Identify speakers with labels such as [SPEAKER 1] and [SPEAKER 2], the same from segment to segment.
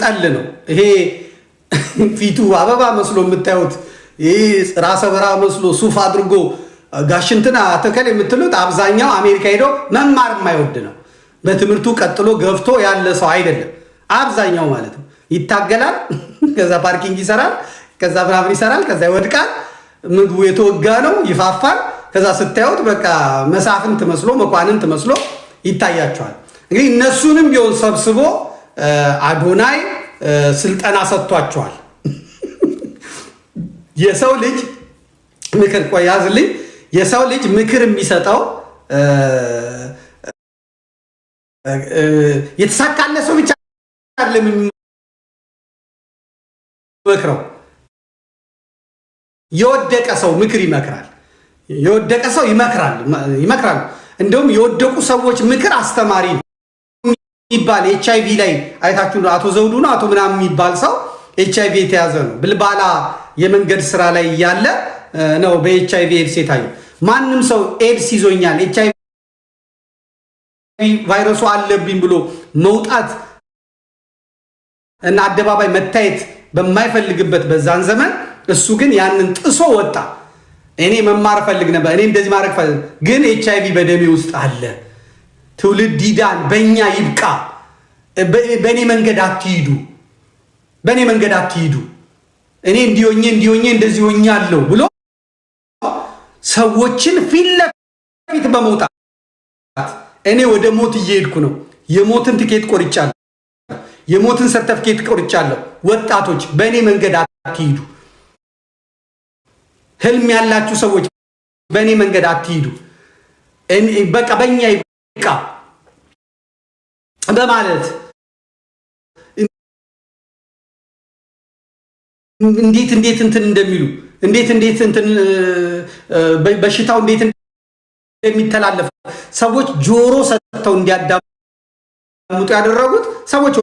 [SPEAKER 1] ጠል ነው ይሄ ፊቱ አበባ መስሎ የምታዩት ይሄ ራሰ በራ መስሎ ሱፍ አድርጎ ጋሽንትና ተከለ የምትሉት አብዛኛው አሜሪካ ሄዶ መማር የማይወድ ነው። በትምህርቱ ቀጥሎ ገፍቶ ያለ ሰው አይደለም አብዛኛው ማለት ነው። ይታገላል፣ ከዛ ፓርኪንግ ይሰራል፣ ከዛ ምናምን ይሰራል፣ ከዛ ይወድቃል። ምግቡ የተወጋ ነው፣ ይፋፋል። ከዛ ስታዩት በቃ መሳፍንት መስሎ መኳንንት መስሎ ይታያቸዋል። እንግዲህ እነሱንም ቢሆን ሰብስቦ አዶናይ ስልጠና ሰጥቷቸዋል። የሰው ልጅ ምክር ቆያዝልኝ የሰው ልጅ ምክር የሚሰጠው የተሳካለ ሰው ብቻ አይደለም የሚመክረው። የወደቀ ሰው ምክር ይመክራል። የወደቀ ሰው ይመክራል። እንደውም የወደቁ ሰዎች ምክር አስተማሪ ነው ይባል። ኤችአይቪ ላይ አይታችሁ አቶ ዘውዱ ነው አቶ ምናምን የሚባል ሰው ኤችአይቪ የተያዘ ነው። ብልባላ የመንገድ ስራ ላይ ያለ ነው በኤችአይቪ ኤድስ የታየው። ማንም ሰው ኤድስ ይዞኛል ኤችአይቪ ቫይረሱ አለብኝ ብሎ መውጣት እና አደባባይ መታየት በማይፈልግበት በዛን ዘመን እሱ ግን ያንን ጥሶ ወጣ። እኔ መማር ፈልግ ነበር፣ እኔ እንደዚህ ማድረግ ፈልግ፣ ግን ኤችአይቪ በደሜ ውስጥ አለ። ትውልድ ይዳን፣ በእኛ ይብቃ፣ በእኔ መንገድ አትሂዱ፣ በእኔ መንገድ አትሂዱ፣ እኔ እንዲሆኜ እንደዚህ ሆኛለሁ ብሎ ሰዎችን ፊት ለፊት በመውጣት እኔ ወደ ሞት እየሄድኩ ነው፣ የሞትን ትኬት ቆርጫለሁ፣ የሞትን ሰርተፍኬት ቆርጫለሁ፣ ወጣቶች በእኔ መንገድ አትሂዱ፣ ህልም ያላችሁ ሰዎች በእኔ መንገድ አትሂዱ፣ በቃ በእኛ ይብቃ በማለት እንዴት እንትን እንደሚሉ እንዴት እንትን በሽታው እንዴት እንደሚተላለፍ ሰዎች ጆሮ ሰጥተው እንዲያዳምጡ ያደረጉት ሰዎች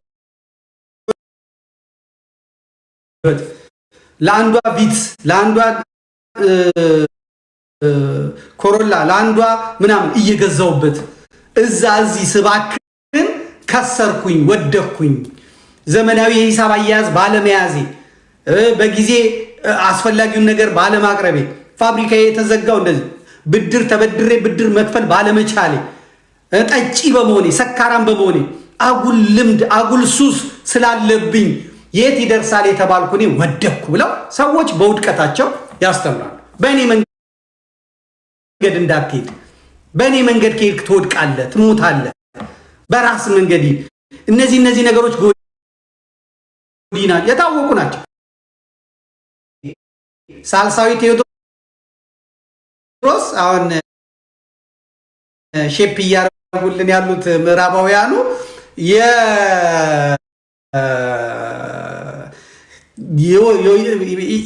[SPEAKER 1] ለአንዷ ቪትስ ለአንዷ ኮሮላ ለአንዷ ምናምን እየገዛውበት እዚህ ስባክን ከሰርኩኝ ወደኩኝ ዘመናዊ የሂሳብ አያያዝ ባለመያዜ በጊዜ አስፈላጊውን ነገር ባለማቅረቤ ፋብሪካ የተዘጋው እንደዚህ ብድር ተበድሬ ብድር መክፈል ባለመቻሌ ጠጪ በመሆኔ ሰካራም በመሆኔ አጉል ልምድ አጉል ሱስ ስላለብኝ የት ይደርሳል የተባልኩ እኔ ወደኩ ብለው ሰዎች በውድቀታቸው ያስተምራሉ። በእኔ መንገድ እንዳትሄድ፣ በእኔ መንገድ ከሄድክ ትወድቃለህ፣ ትሞታለህ፣ በራስ መንገድ እነዚህ ነገሮች ጎዲና የታወቁ ናቸው። ሳልሳዊ ቴዎድሮስ አሁን ሼፕ እያደረጉልን ያሉት ምዕራባውያኑ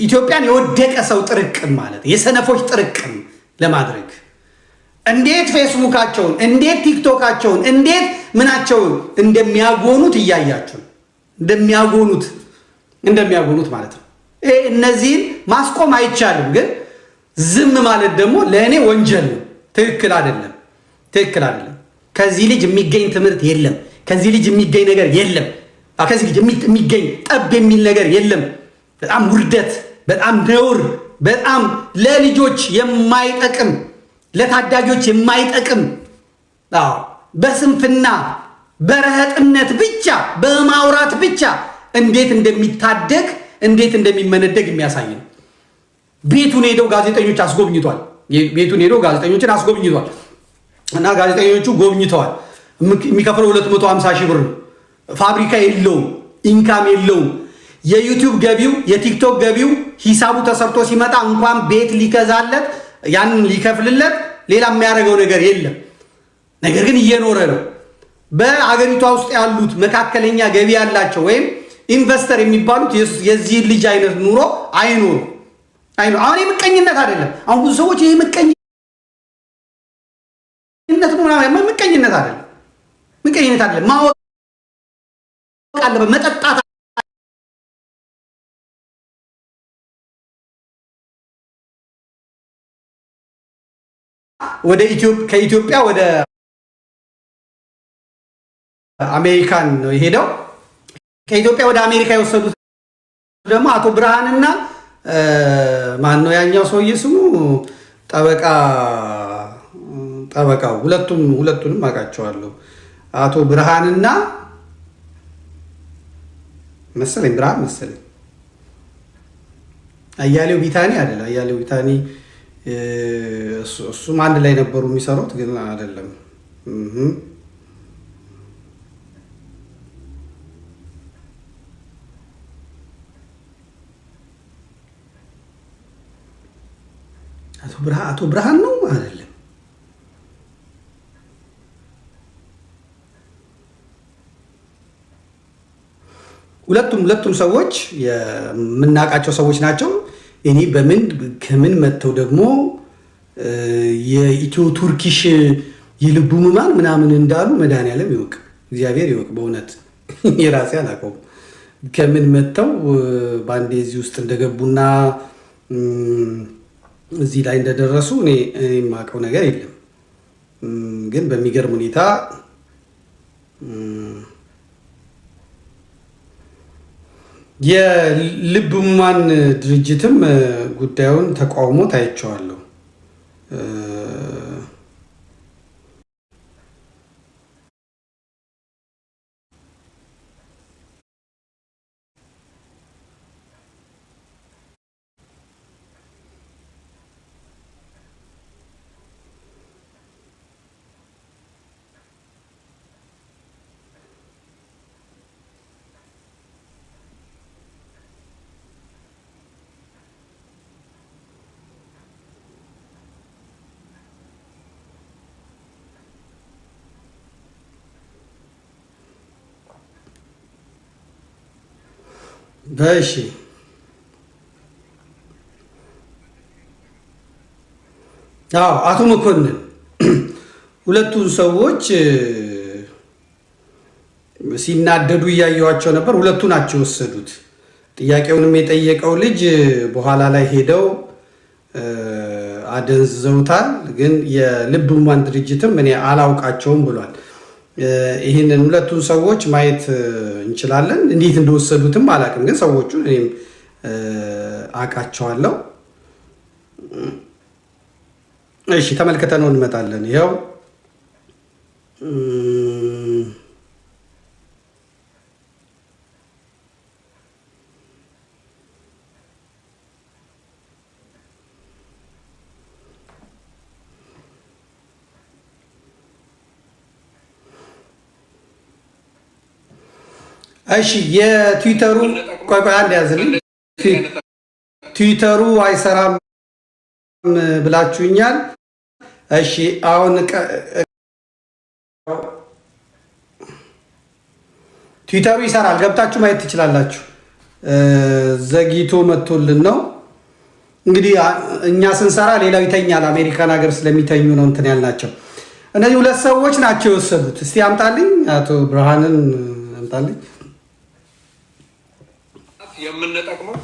[SPEAKER 1] ኢትዮጵያን የወደቀ ሰው ጥርቅም ማለት የሰነፎች ጥርቅም ለማድረግ እንዴት ፌስቡካቸውን እንዴት ቲክቶካቸውን እንዴት ምናቸውን እንደሚያጎኑት እያያችሁ እንደሚያጎኑት ማለት ነው። እነዚህን ማስቆም አይቻልም፣ ግን ዝም ማለት ደግሞ ለእኔ ወንጀል ነው። ትክክል አይደለም። ከዚህ ልጅ የሚገኝ ትምህርት የለም። ከዚህ ልጅ የሚገኝ ነገር የለም። ከዚህ ልጅ የሚገኝ ጠብ የሚል ነገር የለም። በጣም ውርደት፣ በጣም ነውር፣ በጣም ለልጆች የማይጠቅም ለታዳጊዎች የማይጠቅም በስንፍና በረህጥነት ብቻ በማውራት ብቻ እንዴት እንደሚታደግ እንዴት እንደሚመነደግ የሚያሳይ ነው። ቤቱን ሄደው ጋዜጠኞች አስጎብኝቷል። እና ጋዜጠኞቹ ጎብኝተዋል። የሚከፍለው 250 ሺህ ብር ነው። ፋብሪካ የለውም፣ ኢንካም የለውም። የዩቲዩብ ገቢው የቲክቶክ ገቢው ሂሳቡ ተሰርቶ ሲመጣ እንኳን ቤት ሊገዛለት ያንን ሊከፍልለት ሌላ የሚያደርገው ነገር የለም። ነገር ግን እየኖረ ነው። በአገሪቷ ውስጥ ያሉት መካከለኛ ገቢ ያላቸው ወይም ኢንቨስተር የሚባሉት የዚህ ልጅ አይነት ኑሮ አይኖሩ። አሁን የምቀኝነት አይደለም። አሁን ብዙ ሰዎች ይሄ ምቀኝነት አይደለም ማወቅ አለበት፣ መጠጣት ከኢትዮጵያ ወደ አሜሪካን ነው የሄደው። ከኢትዮጵያ ወደ አሜሪካ የወሰዱት ደግሞ አቶ ብርሃንና ማን ነው ያኛው ሰውዬ ስሙ ጠበቃው ሁለቱንም አውቃቸዋለሁ። አቶ ብርሃንና ብርሃን መሰለኝ አያሌው ቢታኒ አይደል? አያሌው ቢታኒ እሱም አንድ ላይ ነበሩ የሚሰሩት ግን አይደለም። አቶ ብርሃን ነው አይደለም? ሁለቱም ሰዎች የምናውቃቸው ሰዎች ናቸው። እኔ ከምን መጥተው ደግሞ የኢትዮ ቱርኪሽ የልቡ ህሙማን ምናምን እንዳሉ መድኃኒዓለም ይወቅ፣ እግዚአብሔር ይወቅ። በእውነት የራሴ አላውቀውም ከምን መጥተው በአንዴ እዚህ ውስጥ እንደገቡና እዚህ ላይ እንደደረሱ እኔ የማውቀው ነገር የለም። ግን በሚገርም ሁኔታ የልብ ህሙማን ድርጅትም ጉዳዩን ተቃውሞ ታይቸዋለሁ። እሺ አቶ መኮንን ሁለቱን ሰዎች ሲናደዱ እያየዋቸው ነበር። ሁለቱ ናቸው የወሰዱት። ጥያቄውንም የጠየቀው ልጅ በኋላ ላይ ሄደው አደንዝዘውታል። ግን የልብ ህሙማን ድርጅትም እኔ አላውቃቸውም ብሏል። ይህንን ሁለቱን ሰዎች ማየት እንችላለን። እንዴት እንደወሰዱትም አላውቅም፣ ግን ሰዎቹን እኔም አውቃቸዋለሁ። እሺ ተመልክተነው እንመጣለን። ይኸው እሺ የትዊተሩ ቆይ አንድ ያዝልኝ። ትዊተሩ አይሰራም ብላችሁኛል። እሺ አሁን ትዊተሩ ይሰራል፣ ገብታችሁ ማየት ትችላላችሁ። ዘግይቶ መጥቶልን ነው እንግዲህ። እኛ ስንሰራ ሌላው ይተኛል። አሜሪካን ሀገር ስለሚተኙ ነው እንትን ያልናቸው። እነዚህ ሁለት ሰዎች ናቸው የወሰዱት። እስቲ አምጣልኝ፣ አቶ ብርሃንን አምጣልኝ።
[SPEAKER 2] የምንጠቅመው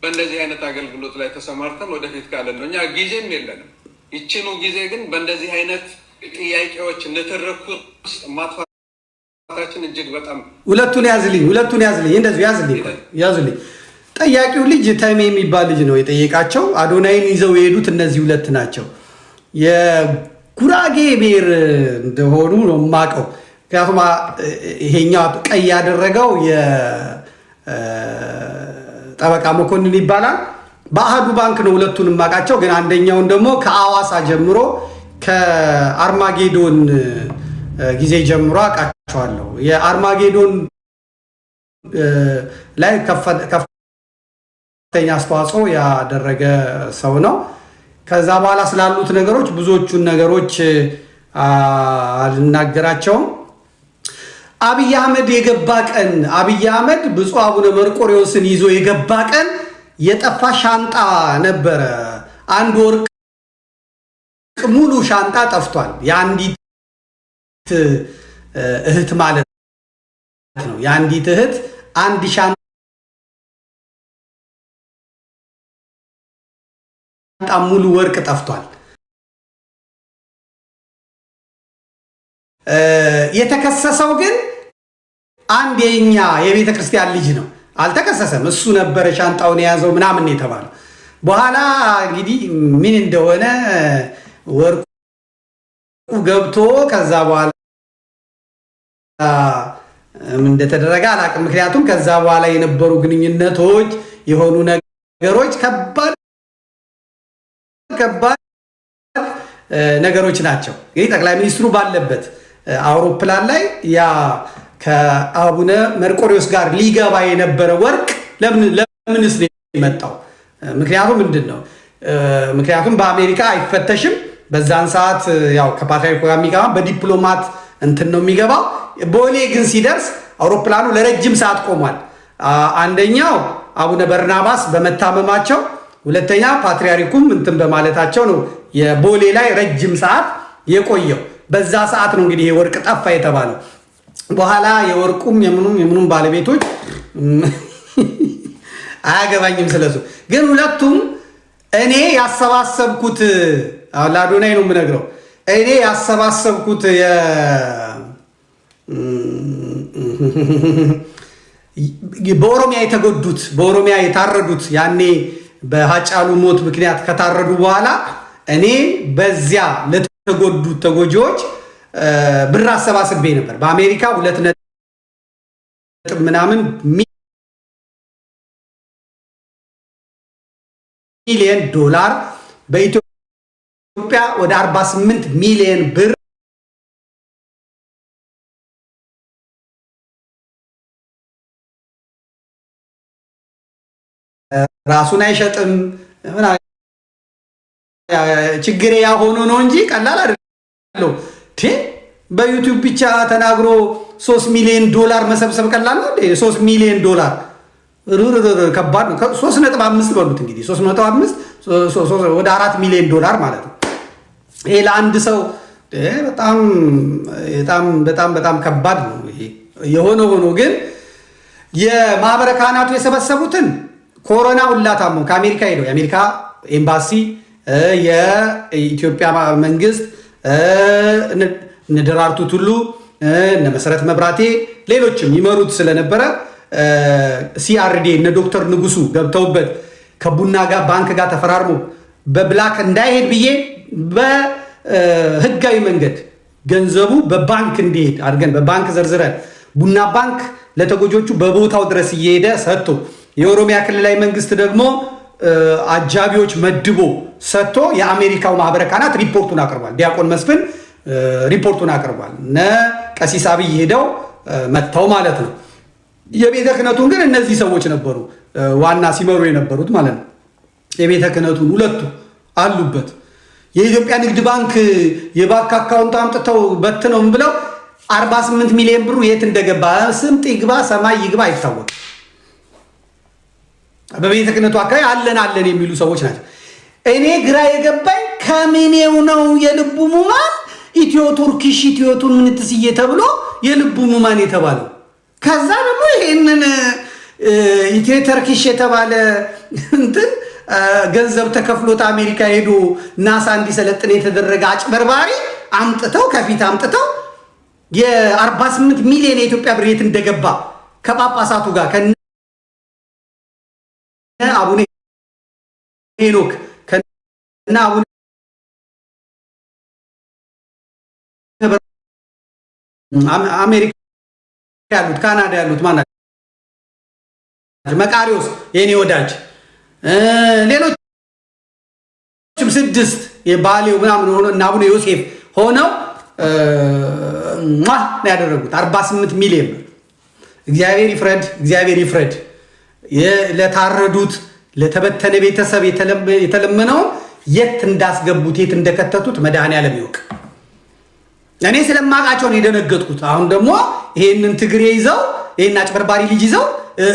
[SPEAKER 2] በእንደዚህ አይነት አገልግሎት ላይ ተሰማርተን ወደፊት ካለን ነው። እኛ ጊዜም የለንም። ይችኑ ጊዜ ግን በእንደዚህ አይነት ጥያቄዎች ንትርክ ውስጥ ማጥፋታችን እጅግ በጣም
[SPEAKER 1] ሁለቱን ያዝልኝ፣ እንደዚሁ ያዝልኝ። ጠያቂው ልጅ ተሜ የሚባል ልጅ ነው የጠየቃቸው። አዶናይን ይዘው የሄዱት እነዚህ ሁለት ናቸው። የጉራጌ ብሔር እንደሆኑ ነው የማውቀው። ምክንያቱም ይሄኛው ቀይ ያደረገው ጠበቃ መኮንን ይባላል። በአህዱ ባንክ ነው ሁለቱን የማውቃቸው። ግን አንደኛውን ደግሞ ከአዋሳ ጀምሮ ከአርማጌዶን ጊዜ ጀምሮ አውቃቸዋለሁ። የአርማጌዶን ላይ ከፍተኛ አስተዋጽኦ ያደረገ ሰው ነው። ከዛ በኋላ ስላሉት ነገሮች ብዙዎቹን ነገሮች አልናገራቸውም። አብይ አህመድ የገባ ቀን አብይ አህመድ ብፁዕ አቡነ መርቆሬዎስን ይዞ የገባ ቀን የጠፋ ሻንጣ ነበረ። አንድ ወርቅ ሙሉ ሻንጣ ጠፍቷል። የአንዲት እህት ማለት ነው። የአንዲት እህት አንድ ሻንጣ ሙሉ ወርቅ ጠፍቷል። የተከሰሰው ግን አንድ የኛ የቤተ ክርስቲያን ልጅ ነው፣ አልተከሰሰም። እሱ ነበረ ሻንጣውን የያዘው ምናምን የተባለው። በኋላ እንግዲህ ምን እንደሆነ ወርቁ ገብቶ ከዛ በኋላ እንደተደረገ አላውቅም። ምክንያቱም ከዛ በኋላ የነበሩ ግንኙነቶች የሆኑ ነገሮች ከባድ ነገሮች ናቸው። እንግዲህ ጠቅላይ ሚኒስትሩ ባለበት አውሮፕላን ላይ ያ ከአቡነ መርቆሪዎስ ጋር ሊገባ የነበረ ወርቅ ለምንስ ነው የመጣው? ምክንያቱም ምንድን ነው? ምክንያቱም በአሜሪካ አይፈተሽም። በዛን ሰዓት ያው ከፓትርያርኩ ጋር የሚገባ በዲፕሎማት እንትን ነው የሚገባው። ቦሌ ግን ሲደርስ አውሮፕላኑ ለረጅም ሰዓት ቆሟል። አንደኛው አቡነ በርናባስ በመታመማቸው፣ ሁለተኛ ፓትርያርኩም እንትን በማለታቸው ነው የቦሌ ላይ ረጅም ሰዓት የቆየው። በዛ ሰዓት ነው እንግዲህ የወርቅ ጠፋ የተባለው። በኋላ የወርቁም የምኑም ባለቤቶች አያገባኝም ስለሱ። ግን ሁለቱም እኔ ያሰባሰብኩት ለአዶናይ ነው የምነግረው። እኔ ያሰባሰብኩት በኦሮሚያ የተጎዱት በኦሮሚያ የታረዱት ያኔ በሃጫሉ ሞት ምክንያት ከታረዱ በኋላ እኔ በዚያ ለተጎዱት ተጎጂዎች ብር አሰባስቤ ነበር። በአሜሪካ 2 ምናምን ሚሊዮን ዶላር፣ በኢትዮጵያ ወደ 48 ሚሊዮን ብር ራሱን አይሸጥም። ችግሬ ያሆኑ ነው እንጂ ቀላል አይደለም። በዩቲዩብ ብቻ ተናግሮ 3 ሚሊዮን ዶላር መሰብሰብ ቀላል ነው? 3 ሚሊዮን ዶላር ከባድ ነው። 3.5 በሉት እንግዲህ 3.5 ወደ 4 ሚሊዮን ዶላር ማለት ነው። ይሄ ለአንድ ሰው በጣም ከባድ ነው። የሆነ ሆኖ ግን የማህበረ ካህናቱ የሰበሰቡትን ኮሮና ሁላ ታሞ ከአሜሪካ ሄደው የአሜሪካ ኤምባሲ፣ የኢትዮጵያ መንግስት፣ እነ ደራርቱ ቱሉ፣ እነ መሰረት መብራቴ፣ ሌሎችም ይመሩት ስለነበረ ሲአርዲ እነ ዶክተር ንጉሱ ገብተውበት ከቡና ጋር ባንክ ጋር ተፈራርሞ በብላክ እንዳይሄድ ብዬ በህጋዊ መንገድ ገንዘቡ በባንክ እንዲሄድ አድርገን በባንክ ዘርዝረን ቡና ባንክ ለተጎጆቹ በቦታው ድረስ እየሄደ ሰጥቶ የኦሮሚያ ክልላዊ መንግስት ደግሞ አጃቢዎች መድቦ ሰጥቶ የአሜሪካው ማህበረ ካህናት ሪፖርቱን አቅርቧል። ዲያቆን መስፍን ሪፖርቱን አቅርቧል። እነ ቀሲስ አብይ ሄደው መጥተው ማለት ነው። የቤተ ክህነቱን ግን እነዚህ ሰዎች ነበሩ ዋና ሲመሩ የነበሩት ማለት ነው። የቤተ ክህነቱን ሁለቱ አሉበት። የኢትዮጵያ ንግድ ባንክ የባንክ አካውንት አምጥተው በትነው ብለው 48 ሚሊዮን ብሩ የት እንደገባ ስምጥ ይግባ ሰማይ ይግባ አይታወቅም። በቤተ ክህነቱ አካባቢ አለን የሚሉ ሰዎች ናቸው። እኔ ግራ የገባኝ ከምኔው ነው የልቡ ሙማን ኢትዮ ቱርኪሽ ኢትዮ ቱርምንትስዬ ተብሎ የልቡ ሙማን የተባለው። ከዛ ደግሞ ይሄንን ኢትዮ ተርኪሽ የተባለ እንትን ገንዘብ ተከፍሎት አሜሪካ ሄዶ ናሳ እንዲሰለጥን የተደረገ አጭበርባሪ አምጥተው ከፊት አምጥተው የ48 ሚሊዮን የኢትዮጵያ ብር የት እንደገባ ከጳጳሳቱ ጋር ከነ አቡነ ሄኖክ ከነ አቡነ አሜሪካ ያሉት ካናዳ ያሉት ማናቸው መቃሪዎስ የኔ ወዳጅ ሌሎችም 6 የባሌው ምናምን ሆኖ እና አቡነ ዮሴፍ ሆነው ነው ያደረጉት 48 ሚሊዮን ብር። እግዚአብሔር ይፍረድ። ለታረዱት ለተበተነ ቤተሰብ የተለመነውን የት እንዳስገቡት የት እንደከተቱት መድኃኔዓለም ይወቅ። እኔ ስለማውቃቸው ነው የደነገጥኩት። አሁን ደግሞ ይሄንን ትግሬ ይዘው ይሄን አጭበርባሪ ልጅ ይዘው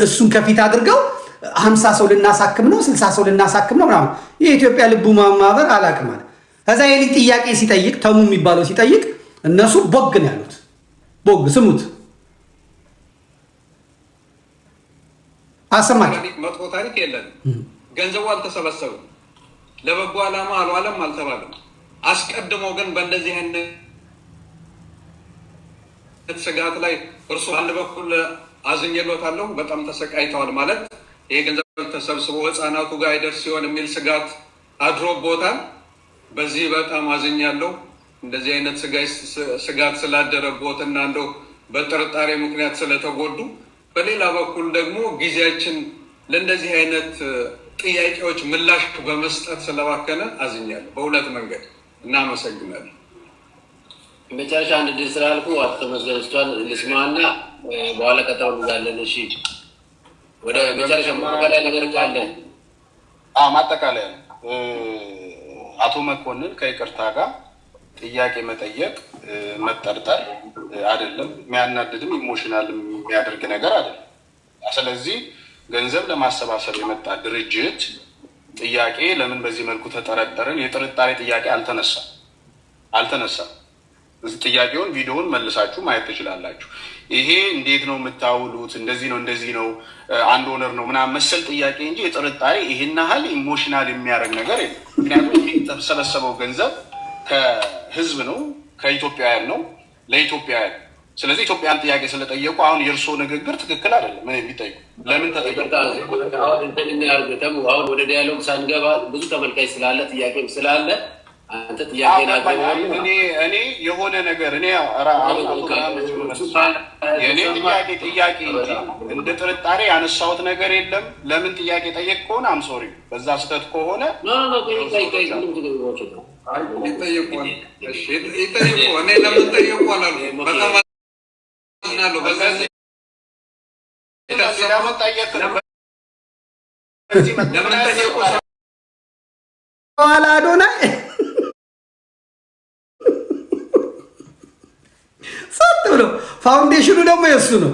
[SPEAKER 1] እሱን ከፊት አድርገው 50 ሰው ልናሳክም ነው 60 ሰው ልናሳክም ነው ምናምን። የኢትዮጵያ ልቡ ማህበር አላውቅም አለ። ከዛ የልጅ ጥያቄ ሲጠይቅ ተሙ የሚባለው ሲጠይቅ እነሱ ቦግ ነው ያሉት። ቦግ ስሙት አሰማችሁ።
[SPEAKER 2] መጥፎ ታሪክ የለንም። ገንዘቡ አልተሰበሰበም። ለበጎ ዓላማ አልዋለም አልተባለም። አስቀድሞ ግን በእንደዚህ አይነት ስጋት ላይ እርሱ አንድ በኩል አዝኜሎታለሁ፣ በጣም ተሰቃይተዋል ማለት ይሄ ገንዘብ ተሰብስቦ ህፃናቱ ጋር አይደርስ ሲሆን የሚል ስጋት አድሮቦታል። በዚህ በጣም አዝኛለሁ። እንደዚህ አይነት ስጋት ስላደረቦት እና እንደው በጥርጣሬ ምክንያት ስለተጎዱ፣ በሌላ በኩል ደግሞ ጊዜያችን ለእንደዚህ አይነት ጥያቄዎች ምላሽ በመስጠት ስለባከነ አዝኛለሁ። በሁለት መንገድ እናመሰግናለን።
[SPEAKER 3] መጨረሻ አንድ ድል ስላልኩ አቶ ተመስገን ስቷል ልስማና በኋላ ቀጣው እንዛለን። እሺ ወደ መጨረሻ ማጠቃለያ ነገር ካለ
[SPEAKER 4] ማጠቃለያ አቶ መኮንን ከይቅርታ ጋር ጥያቄ መጠየቅ መጠርጠር አይደለም፣ የሚያናድድም ኢሞሽናል የሚያደርግ ነገር አይደለም። ስለዚህ ገንዘብ ለማሰባሰብ የመጣ ድርጅት ጥያቄ ለምን በዚህ መልኩ ተጠረጠርን? የጥርጣሬ ጥያቄ አልተነሳም። ጥያቄውን ቪዲዮውን መልሳችሁ ማየት ትችላላችሁ። ይሄ እንዴት ነው የምታውሉት? እንደዚህ ነው አንድ ኦነር ነው ምናምን መሰል ጥያቄ እንጂ የጥርጣሬ ይሄን ያህል ኢሞሽናል የሚያደርግ ነገር የለም። ምክንያቱም የሚሰበሰበው ገንዘብ ከህዝብ ነው፣ ከኢትዮጵያውያን ነው፣ ለኢትዮጵያውያን። ስለዚህ ኢትዮጵያን ጥያቄ ስለጠየቁ አሁን የእርስዎ ንግግር ትክክል አይደለም። ምን የሚጠይቁ ለምን ተጠየቁ?
[SPEAKER 3] አሁን ወደ ዲያሎግ ሳንገባ ብዙ ተመልካች ስላለ ጥያቄም ስላለ አንተ ጥያቄ
[SPEAKER 4] እኔ የሆነ ነገር የእኔ ጥያቄ እንጂ እንደ ጥርጣሬ ያነሳሁት ነገር የለም። ለምን ጥያቄ ጠየቅ ከሆነ አምሶሪ በዛ ስህተት ከሆነ
[SPEAKER 2] ይጠይቁ። እኔ ለምን ጠየቁ አላልኩም።
[SPEAKER 1] በኋላ አዶናይ ሰጥ ብሎ ፋውንዴሽኑ ደግሞ የእሱ ነው።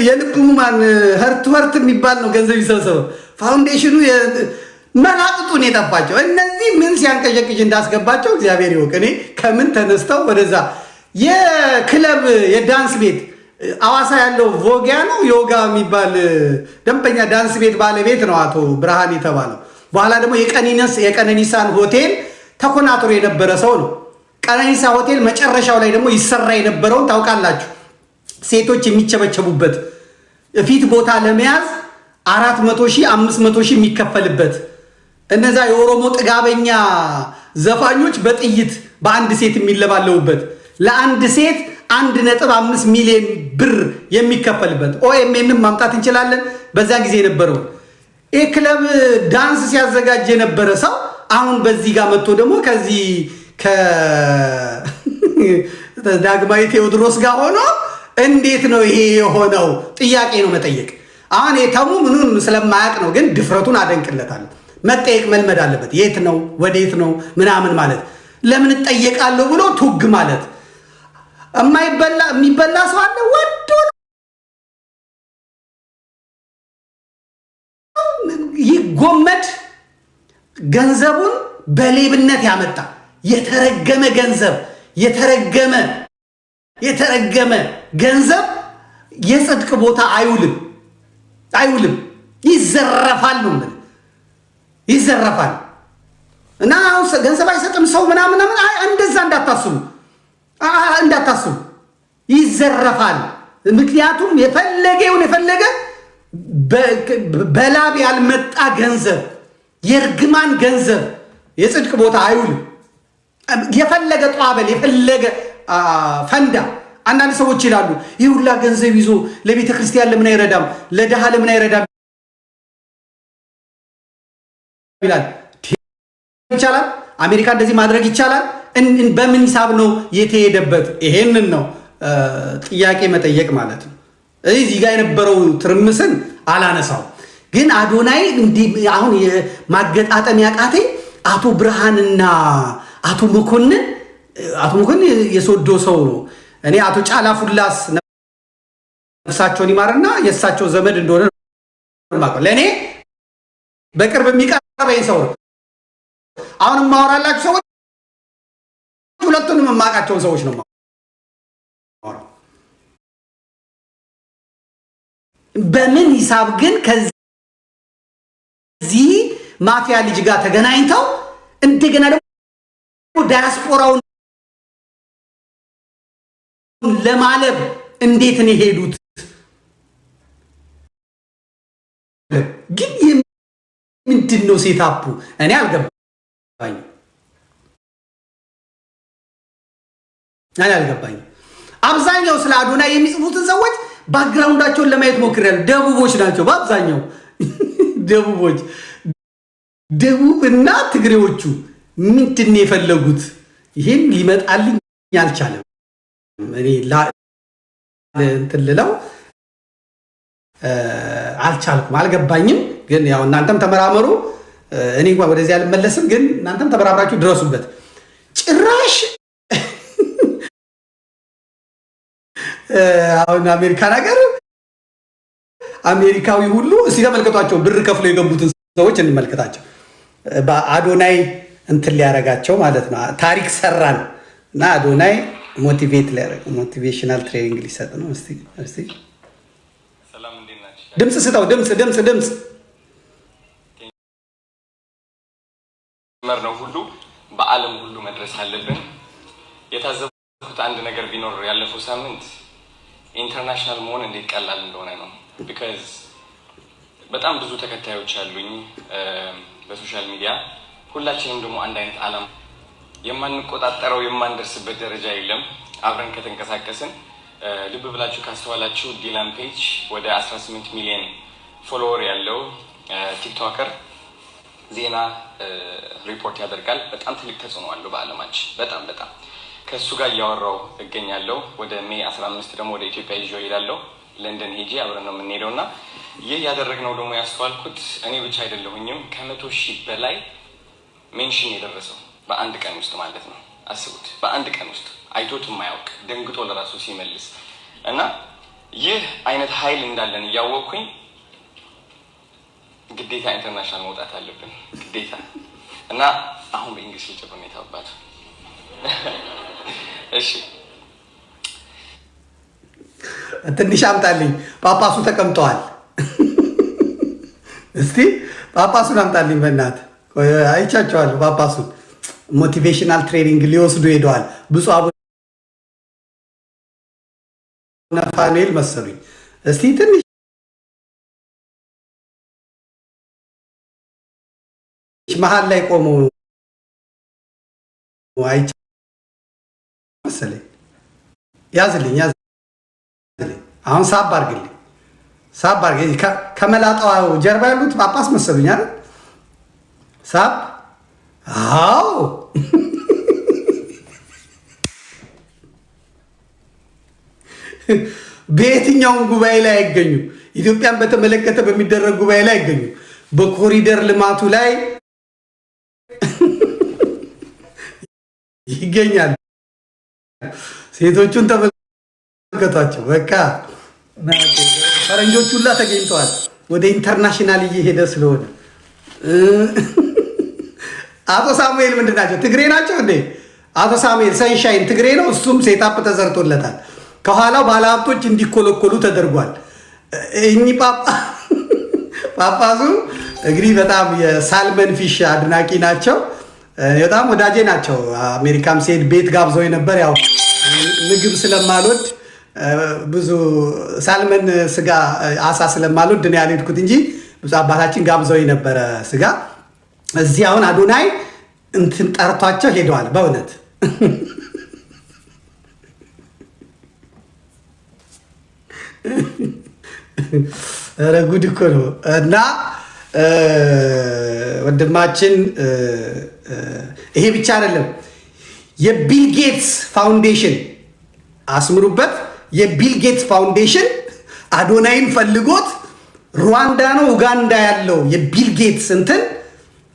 [SPEAKER 1] የልብ ሙማን ህርት የሚባል ነው ገንዘብ ይሰበሰበው። ፋውንዴሽኑ መላቅጡን የጠፋቸው እነዚህ ምን ሲያንቀዠቅዥ እንዳስገባቸው እግዚአብሔር ይወቅ። እኔ ከምን ተነስተው ወደዛ የክለብ የዳንስ ቤት አዋሳ ያለው ቮጊያ ነው ዮጋ የሚባል ደንበኛ ዳንስ ቤት ባለቤት ነው አቶ ብርሃን የተባለው። በኋላ ደግሞ የቀነኒሳን ሆቴል ተኮናትሮ የነበረ ሰው ነው። ቀነኒሳ ሆቴል መጨረሻው ላይ ደግሞ ይሰራ የነበረውን ታውቃላችሁ። ሴቶች የሚቸበቸቡበት ፊት ቦታ ለመያዝ 400,000 500,000 የሚከፈልበት እነዛ የኦሮሞ ጥጋበኛ ዘፋኞች በጥይት በአንድ ሴት የሚለባለቡበት ለአንድ ሴት 1.5 ሚሊዮን ብር የሚከፈልበት ኦኤምኤንም ማምጣት እንችላለን። በዛ ጊዜ የነበረው ይህ ክለብ ዳንስ ሲያዘጋጅ የነበረ ሰው አሁን በዚህ ጋር መጥቶ ደግሞ ከዚህ ከዳግማዊ ቴዎድሮስ ጋር ሆኖ እንዴት ነው ይሄ የሆነው? ጥያቄ ነው መጠየቅ። አሁን የተሙ ምኑን ስለማያውቅ ነው፣ ግን ድፍረቱን አደንቅለታለሁ። መጠየቅ መልመድ አለበት። የት ነው ወዴት ነው ምናምን ማለት ለምን እጠየቃለሁ ብሎ ቱግ ማለት የሚበላ ሰው አለ ወዶ ይጎመድ ገንዘቡን በሌብነት ያመጣ የተረገመ ገንዘብ የተረገመ ገንዘብ የጽድቅ ቦታ አይውልም፣ ይዘረፋል ነው ምን ይዘረፋል። እና አሁን ገንዘብ አይሰጥም ሰው ምናምን እንደዛ እንዳታስቡ ይዘረፋል። ምክንያቱም የፈለገ በላብ ያልመጣ ገንዘብ የእርግማን ገንዘብ የጽድቅ ቦታ አይውልም። የፈለገ ጧበል የፈለገ ፈንዳ። አንዳንድ ሰዎች ይላሉ ይህ ሁላ ገንዘብ ይዞ ለቤተ ክርስቲያን ለምን አይረዳም? ለድሃ ለምን አይረዳም ይላል። ይቻላል። አሜሪካ እንደዚህ ማድረግ ይቻላል። በምን ሂሳብ ነው የተሄደበት? ይሄንን ነው ጥያቄ መጠየቅ ማለት ነው። እዚህ ጋር የነበረው ትርምስን አላነሳው፣ ግን አዶናይ አሁን ማገጣጠም ያቃተኝ አቶ ብርሃንና አቶ መኮንን የሶዶ ሰው ነው። እኔ አቶ ጫላ ፉላስ ነፍሳቸውን ይማርና የእሳቸው ዘመድ እንደሆነ ለእኔ በቅርብ የሚቀርበኝ ሰው ነው። አሁን የማወራላችሁ ሰዎች ሁለቱንም የማውቃቸውን ሰዎች ነው። በምን ሂሳብ ግን ከዚህ ማፊያ ልጅ ጋር ተገናኝተው እንደገና ደግሞ ዳያስፖራውን ለማለብ እንዴት ነው የሄዱት? ግን ምንድን ነው ሴታፑ? እኔ አልገባኝም። አብዛኛው ስለ አዶናይ የሚጽፉትን ሰዎች ባክግራውንዳቸውን ለማየት ሞክሬያለሁ። ደቡቦች ናቸው በአብዛኛው ደቡብ እና ትግሬዎቹ ምንድን ነው የፈለጉት? ይህን ሊመጣልኝ አልቻለም። እኔ እንትን ልለው አልቻልኩም፣ አልገባኝም። ግን ያው እናንተም ተመራመሩ። እኔ እንኳን ወደዚህ አልመለስም፣ ግን እናንተም ተመራምራችሁ ድረሱበት። ጭራሽ አሁን አሜሪካን ሀገር አሜሪካዊ ሁሉ እስቲ ተመልከቷቸው፣ ብር ከፍሎ የገቡትን ሰዎች እንመልከታቸው። በአዶናይ እንትን ሊያረጋቸው ማለት ነው። ታሪክ ሰራን እና አዶናይ ሞቲቬት ሊያረግ ሞቲቬሽናል ትሬኒንግ ሊሰጥ ነው። እስቲ ድምፅ ስጠው፣ ድምፅ
[SPEAKER 5] ነው ሁሉ በዓለም ሁሉ መድረስ አለብን። የታዘብኩት አንድ ነገር ቢኖር ያለፈው ሳምንት ኢንተርናሽናል መሆን እንዴት ቀላል እንደሆነ ነው። ቢካዝ በጣም ብዙ ተከታዮች አሉኝ በሶሻል ሚዲያ። ሁላችንም ደግሞ አንድ አይነት ዓላማ፣ የማንቆጣጠረው የማንደርስበት ደረጃ የለም። አብረን ከተንቀሳቀስን ልብ ብላችሁ ካስተዋላችሁ ዲላን ፔጅ ወደ 18 ሚሊዮን ፎሎወር ያለው ቲክቶከር ዜና ሪፖርት ያደርጋል። በጣም ትልቅ ተጽዕኖ አለው በዓለማችን። በጣም ከእሱ ጋር እያወራው እገኛለሁ። ወደ ሜይ 15 ደግሞ ወደ ኢትዮጵያ ይዤ እሄዳለሁ። ለንደን ሄጄ አብረን ነው የምንሄደው እና ይህ ያደረግነው ደግሞ ያስተዋልኩት እኔ ብቻ አይደለሁኝም። ከ100,000 በላይ ሜንሽን የደረሰው በአንድ ቀን ውስጥ ማለት ነው። አስቡት፣ በአንድ ቀን ውስጥ አይቶት የማያውቅ ደንግጦ ለራሱ ሲመልስ እና ይህ አይነት ኃይል እንዳለን እያወቅኩኝ ግዴታ ኢንተርናሽናል መውጣት አለብን ግዴታ። እና አሁን በእንግሊዝ ልጨምር ነው የታባቱ። እሺ
[SPEAKER 1] ትንሽ አምጣልኝ። ጳጳሱ ተቀምጠዋል። እስቲ ጳጳሱን አምጣልኝ በእናትህ። አይቻቸዋለሁ። ጳጳሱን ሞቲቬሽናል ትሬኒንግ ሊወስዱ ሄደዋል። ብፁዕ አቡነ ፋኑኤል መሰሉኝ። እስቲ ትንሽ መሀል ላይ ቆሞ አይቻ መሰለኝ። ያዝልኝ። አሁን ሳብ አድርግልኝ። ከመላጣው ጀርባ ያሉት ጳጳስ መሰሉኝ አይደል? ሳብ። አዎ በየትኛውም ጉባኤ ላይ አይገኙ። ኢትዮጵያን በተመለከተ በሚደረግ ጉባኤ ላይ አይገኙ። በኮሪደር ልማቱ ላይ ይገኛል። ሴቶቹን ተመልከቷቸው። በቃ ፈረንጆቹ ሁላ ተገኝተዋል። ወደ ኢንተርናሽናል እየሄደ ስለሆነ አቶ ሳሙኤል ምንድን ናቸው? ትግሬ ናቸው እንዴ? አቶ ሳሙኤል ሰንሻይን ትግሬ ነው። እሱም ሴታፕ ተዘርቶለታል። ከኋላው ባለሀብቶች እንዲኮለኮሉ ተደርጓል። እኚህ ጳጳሱ እንግዲህ በጣም የሳልመን ፊሽ አድናቂ ናቸው። በጣም ወዳጄ ናቸው። አሜሪካም ሲሄድ ቤት ጋብዘው ነበር። ያው ምግብ ስለማልወድ ብዙ ሳልመን ስጋ አሳ ስለማልወድ ነው ያልሄድኩት እንጂ ብዙ አባታችን ጋብዘው ነበረ ስጋ። እዚህ አሁን አዶናይ እንትን ጠርቷቸው ሄደዋል። በእውነት ኧረ ጉድ እኮ ነው። እና ወንድማችን ይሄ ብቻ አይደለም። የቢል ጌትስ ፋውንዴሽን አስምሩበት። የቢል ጌትስ ፋውንዴሽን አዶናይን ፈልጎት ሩዋንዳ ነው ኡጋንዳ ያለው የቢል ጌትስ እንትን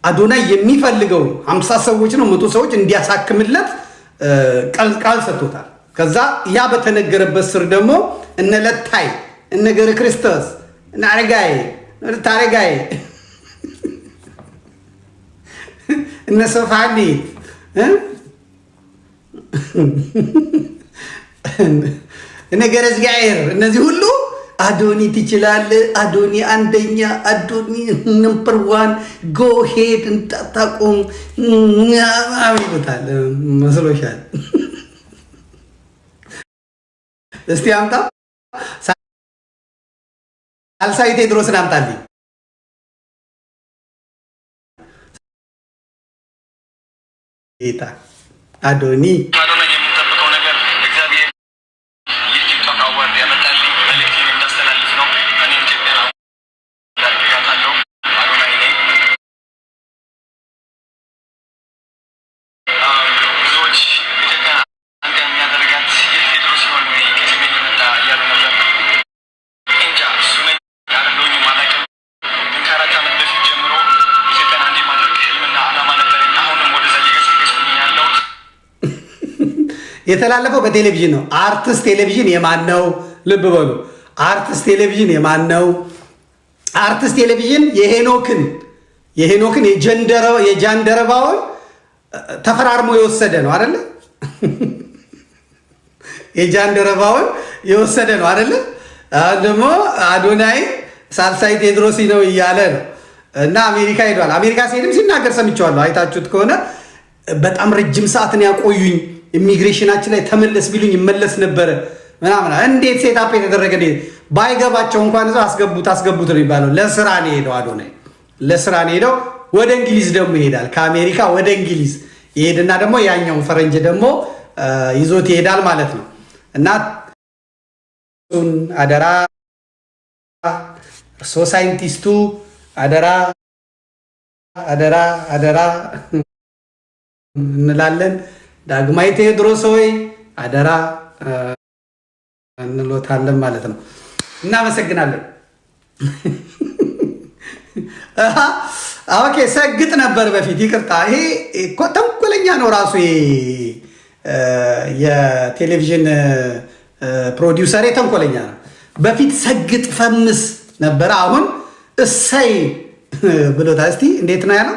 [SPEAKER 1] አዶናይ የሚፈልገው 50 ሰዎች ነው 100 ሰዎች እንዲያሳክምለት ቃል ሰጥቶታል። ከዛ ያ በተነገረበት ስር ደግሞ እነ ለታይ እነ ገረ ክርስቶስ እነ አረጋይ ታረጋይ እነ ሶፋኒ ነገረ እግዚአብሔር እነዚህ ሁሉ አዶኒ ትችላለህ፣ አዶኒ አንደኛ፣ አዶኒ ነምበር 1 ጎ ሄድ እንታታቆም ይሉታል። መስሎሻል? እስቲ አምጣ ሳልሳዊ ቴዎድሮስን አምጣልኝ። ጌታ አዶኒ
[SPEAKER 5] የምንጠብቀው ነገር እግዚአብሔር የቲክቶክ አዋርድ ያመጣልኝ መልእክቴን እንዳስተላልፍ ነው። እኔ ኢትዮጵያ ዳርጋታለሁ። አዶናይ ነኝ። ብዙዎች ኢትዮጵያ አንድ የሚያደርጋት የቴዎድሮስ ሲሆን ከሰሜን የመጣ እያሉ ነበር። እንጃ እሱ ነኝ ያለለኝ አላውቅም። ከ4 ዓመት በፊት ጀምሮ ኢትዮጵያን አንድ የማድረግ ህልምና ዓላማ ነበረኝ። አሁንም ወደዛ እየገሰገስኩኝ ያለሁት።
[SPEAKER 1] የተላለፈው በቴሌቪዥን ነው። አርትስ ቴሌቪዥን የማን ነው? ልብ በሉ። አርትስ ቴሌቪዥን የማን ነው? አርትስ ቴሌቪዥን የሄኖክን የጃንደረባውን ተፈራርሞ የወሰደ ነው አይደለ? የጃንደረባውን የወሰደ ነው አይደለ? ደግሞ አዶናይ ሳልሳይ ቴዎድሮስ ነው እያለ ነው። እና አሜሪካ ሄዷል። አሜሪካ ሲሄድም ሲናገር ሰምቼዋለሁ። አይታችሁት ከሆነ በጣም ረጅም ሰዓትን ያቆዩኝ፣ ኢሚግሬሽናችን ላይ ተመለስ ቢሉኝ ይመለስ ነበረ ምናምን። እንዴት ሴታፕ የተደረገ ባይገባቸው እንኳን እዛው አስገቡት ነው የሚባለው። ለስራ ነው የሄደው አዶናይ፣ ለስራ ነው የሄደው። ወደ እንግሊዝ ደግሞ ይሄዳል። ከአሜሪካ ወደ እንግሊዝ ይሄድና ደግሞ ያኛውን ፈረንጅ ደግሞ ይዞት ይሄዳል ማለት ነው። እና አደራ እርሶ ሳይንቲስቱ አደራ አደራ አደራ እንላለን። ዳግማዊ ቴዎድሮስ ሆይ አደራ እንሎታለን ማለት ነው። እናመሰግናለን። ኦኬ፣ ሰግጥ ነበር በፊት። ይቅርታ፣ ይሄ እኮ ተንኮለኛ ነው ራሱ የቴሌቪዥን ፕሮዲውሰር ተንኮለኛ ነው። በፊት ሰግጥ ፈምስ ነበረ። አሁን እሰይ ብሎታል። እስቲ እንዴት ነው ያለው?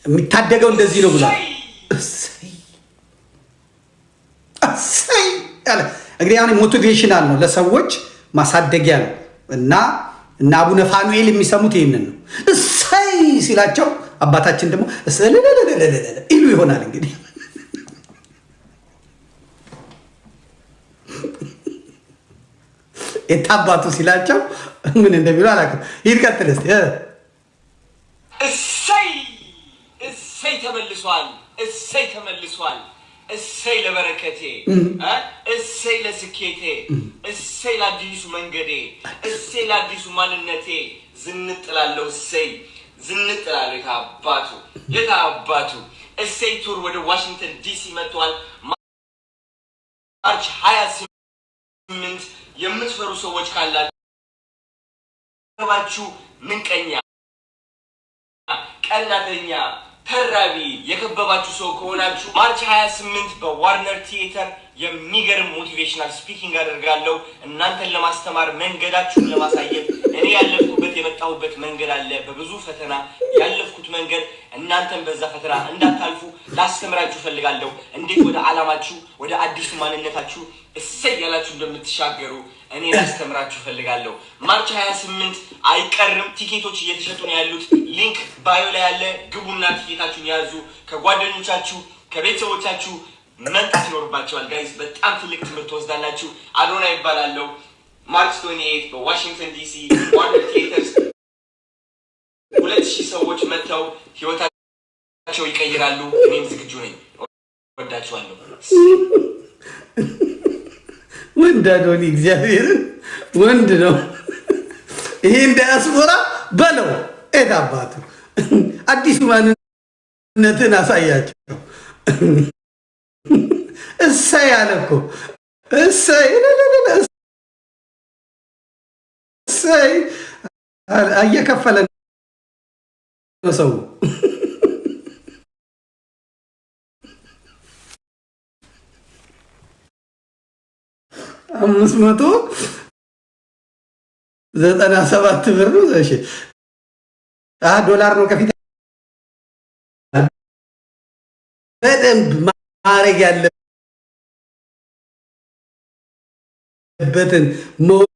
[SPEAKER 1] የሚታደገው እንደዚህ ነው ብሏል። እሰይ እሰይ ያለ እንግዲህ አሁን ሞቲቬሽናል ነው፣ ለሰዎች ማሳደጊያ ነው። እና አቡነ ፋኑኤል የሚሰሙት ይህንን ነው። እሰይ ሲላቸው አባታችን ደግሞ ይሉ ይሆናል እንግዲህ የታባቱ ሲላቸው ምን እንደሚሉ አላውቅም። ሂድ ቀጥል እስኪ።
[SPEAKER 5] እሰይ እሰይ ተመልሷል፣ እሰይ ተመልሷል፣ እሰይ ለበረከቴ፣ እሰይ ለስኬቴ፣ እሰይ ለአዲሱ መንገዴ፣ እሰይ ለአዲሱ ማንነቴ። ዝንጥላለሁ፣ እሰይ ዝንጥላለሁ። የታባቱ እሰይ ቱር ወደ ዋሽንግተን ዲሲ መጥቷል። ማርች 28 የምትፈሩ ሰዎች ካላችሁ ምንቀኛ፣ ቀናተኛ፣ ተራቢ የከበባችሁ ሰው ከሆናችሁ ማርች 28 በዋርነር ቲያትር የሚገርም ሞቲቬሽናል ስፒኪንግ አደርጋለሁ። እናንተን ለማስተማር መንገዳችሁን ለማሳየት እኔ ያለፍኩበት የመጣሁበት መንገድ አለ። በብዙ ፈተና ያለፍኩት መንገድ እናንተን በዛ ፈተና እንዳታልፉ ላስተምራችሁ ፈልጋለሁ። እንዴት ወደ ዓላማችሁ ወደ አዲሱ ማንነታችሁ እሰይ ያላችሁ እንደምትሻገሩ እኔ ላስተምራችሁ ፈልጋለሁ። ማርች 28 አይቀርም። ቲኬቶች እየተሸጡ ነው ያሉት። ሊንክ ባዮ ላይ ያለ፣ ግቡና ቲኬታችሁን ያዙ። ከጓደኞቻችሁ ከቤተሰቦቻችሁ መምጣት ይኖርባቸዋል። ጋይዝ በጣም ትልቅ ትምህርት ወስዳላችሁ። አዶና ይባላለሁ። ማርች 28 በዋሽንግተን ዲሲ ዋርነር ቲያትርስ 2000 ሰዎች መጥተው ህይወታቸው ይቀይራሉ። እኔም ዝግጁ ነኝ። ወዳችኋለሁ።
[SPEAKER 1] ወንድ አዶኒ እግዚአብሔርን ወንድ ነው። ይሄን ዲያስፖራ በለው አባቱ አዲሱ ማንነትን አሳያቸው። እሰይ አለ እኮ እሰይ እሰይ እየከፈለ ነው ሰው። 597 ብር ነው። እሺ ዶላር ነው ከፊት በደንብ ማድረግ ያለበትን መሆን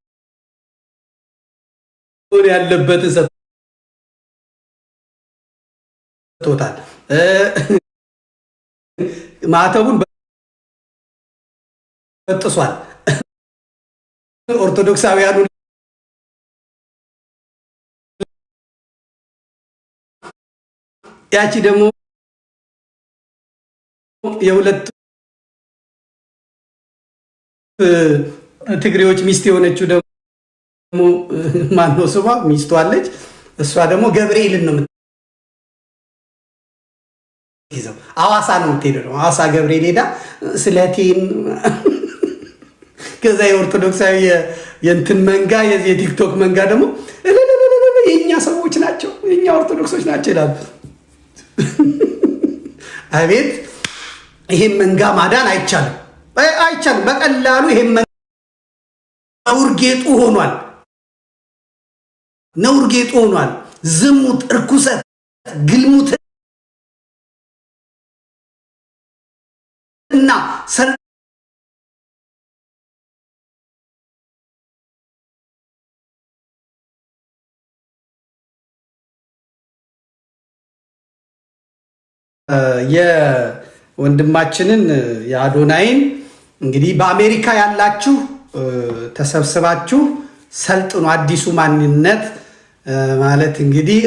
[SPEAKER 1] ያለበትን ሰጥቶታል። ማተቡን በጥሷል። ኦርቶዶክሳውያኑ ያቺ ደግሞ የሁለት ትግሬዎች ሚስት የሆነችው ደግሞ ማነው ስሟ? ሚስቱ አለች። እሷ ደግሞ ገብርኤልን ነው የምትይዘው። ሐዋሳ ነው የምትሄደው። ሐዋሳ ገብርኤል ሄዳ ስለቴን ከዛ የኦርቶዶክሳዊ የእንትን መንጋ የቲክቶክ መንጋ ደግሞ የእኛ ሰዎች ናቸው የእኛ ኦርቶዶክሶች ናቸው ይላሉ። አቤት! ይሄን መንጋ ማዳን አይቻልም፣ አይቻልም። በቀላሉ ይሄን ነውር ጌጡ ሆኗል፣ ነውር ጌጡ ሆኗል። ዝሙት፣ እርኩሰት፣ ግልሙት እና የወንድማችንን የአዶናይን እንግዲህ በአሜሪካ ያላችሁ ተሰብስባችሁ ሰልጥኑ። አዲሱ ማንነት ማለት እንግዲህ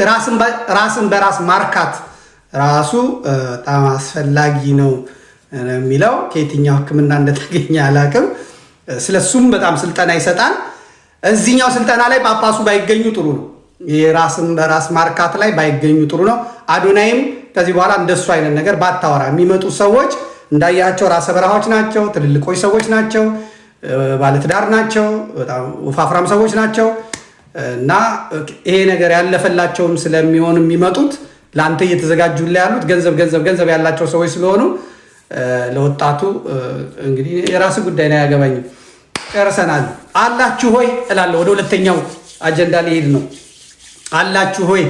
[SPEAKER 1] ራስን በራስ ማርካት ራሱ በጣም አስፈላጊ ነው የሚለው ከየትኛው ሕክምና እንደተገኘ አላውቅም። ስለሱም በጣም ስልጠና ይሰጣል። እዚህኛው ስልጠና ላይ ጳጳሱ ባይገኙ ጥሩ ነው። የራስን በራስ ማርካት ላይ ባይገኙ ጥሩ ነው። አዶናይም ከዚህ በኋላ እንደሱ አይነት ነገር ባታወራ። የሚመጡ ሰዎች እንዳያቸው ራሰ በረሃዎች ናቸው፣ ትልልቆች ሰዎች ናቸው፣ ባለትዳር ናቸው፣ በጣም ወፋፍራም ሰዎች ናቸው እና ይሄ ነገር ያለፈላቸውም ስለሚሆን የሚመጡት ለአንተ እየተዘጋጁልህ ያሉት ገንዘብ ያላቸው ሰዎች ስለሆኑ ለወጣቱ እንግዲህ የራስ ጉዳይ ነው፣ አያገባኝም። ጨርሰናል። አላችሁ ሆይ እላለሁ። ወደ ሁለተኛው አጀንዳ ሊሄድ ነው። አላችሁ ሆይ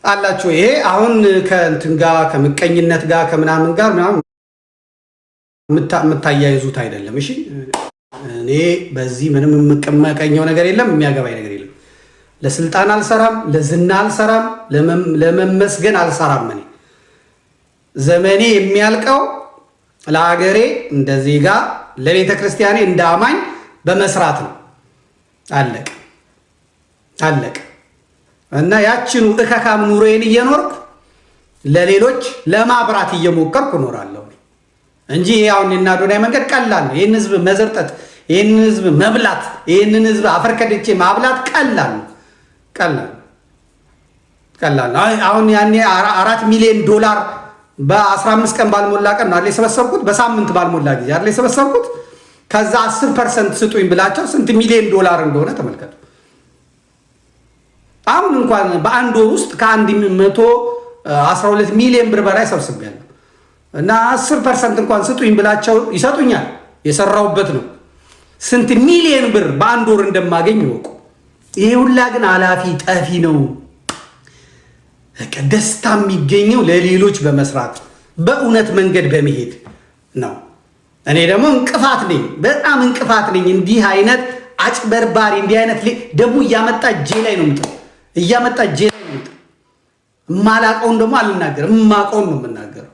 [SPEAKER 1] አላችሁ። ይሄ አሁን ከእንትን ጋር ከምቀኝነት ጋር ከምናምን ጋር ምናምን የምታያይዙት አይደለም። እሺ እኔ በዚህ ምንም የምቀመቀኘው ነገር የለም፣ የሚያገባኝ ነገር የለም። ለስልጣን አልሰራም፣ ለዝና አልሰራም፣ ለመመስገን አልሰራም። እኔ ዘመኔ የሚያልቀው ለሀገሬ እንደ ዜጋ ለቤተ ክርስቲያኔ እንደ አማኝ በመስራት ነው። አለቀ። እና ያችኑ እከካም ኑሮዬን እየኖርኩ ለሌሎች ለማብራት እየሞከርኩ እኖራለሁ እንጂ አሁን እና አዶናይ መንገድ ቀላል ነው። ይህን ህዝብ መዘርጠት፣ ይህን ህዝብ መብላት፣ ይህንን ህዝብ አፈርከድቼ ማብላት ቀላል ነው። አሁን ያኔ $4 ሚሊዮን በ15 ቀን ባልሞላ ቀን ነው የሰበሰብኩት፣ በሳምንት ባልሞላ ጊዜ አይደል የሰበሰብኩት። ከዛ 10% ስጡኝ ብላቸው ስንት $1 ሚሊዮን እንደሆነ ተመልከቱ። አሁን እንኳን በአንድ ወር ውስጥ ከ112 ሚሊዮን ብር በላይ ሰብስቤያለሁ እና 10% እንኳን ስጡኝ ብላቸው ይሰጡኛል። የሰራውበት ነው። ስንት ሚሊዮን ብር በአንድ ወር እንደማገኝ ይወቁ። ይሄ ሁላ ግን አላፊ ጠፊ ነው። ደስታ የሚገኘው ለሌሎች በመስራት በእውነት መንገድ በመሄድ ነው። እኔ ደግሞ እንቅፋት ነኝ፣ በጣም እንቅፋት ነኝ። እንዲህ አይነት አጭበርባሪ እንዲህ አይነት ደግሞ እያመጣ እጄ ላይ ነው የምጥለው፣ የማላቀውን ደግሞ አልናገርም፣ የማቀውን ነው የምናገረው።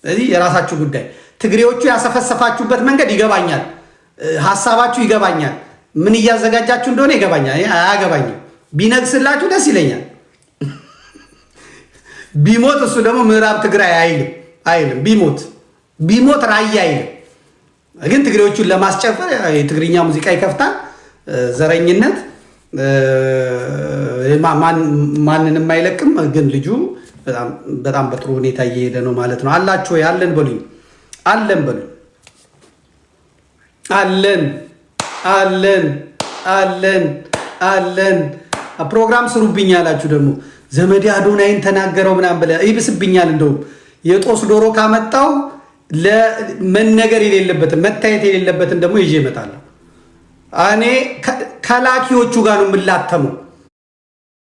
[SPEAKER 1] ስለዚህ የራሳችሁ ጉዳይ። ትግሬዎቹ ያሰፈሰፋችሁበት መንገድ ይገባኛል፣ ሀሳባችሁ ይገባኛል፣ ምን እያዘጋጃችሁ እንደሆነ ይገባኛል። አያገባኝም። ቢነግስላችሁ ደስ ይለኛል። ቢሞት እሱ ደግሞ ምዕራብ ትግራይ አይልም። ቢሞት ራያ አይልም። ግን ትግሬዎቹን ለማስጨፈር የትግርኛ ሙዚቃ ይከፍታል። ዘረኝነት ማንንም አይለቅም። ግን ልጁ በጣም በጥሩ ሁኔታ እየሄደ ነው ማለት ነው። አላችሁ ወይ? አለን በሉኝ። አለን። ፕሮግራም ስሩብኝ ያላችሁ ደግሞ ዘመዴ አዶናይን ተናገረው ምናምን ብለህ ይብስብኛል። እንደውም የጦስ ዶሮ ካመጣው ለመነገር የሌለበትን መታየት የሌለበትን ደግሞ ይዤ እመጣለሁ። እኔ ከላኪዎቹ ጋር ነው የምላተመው።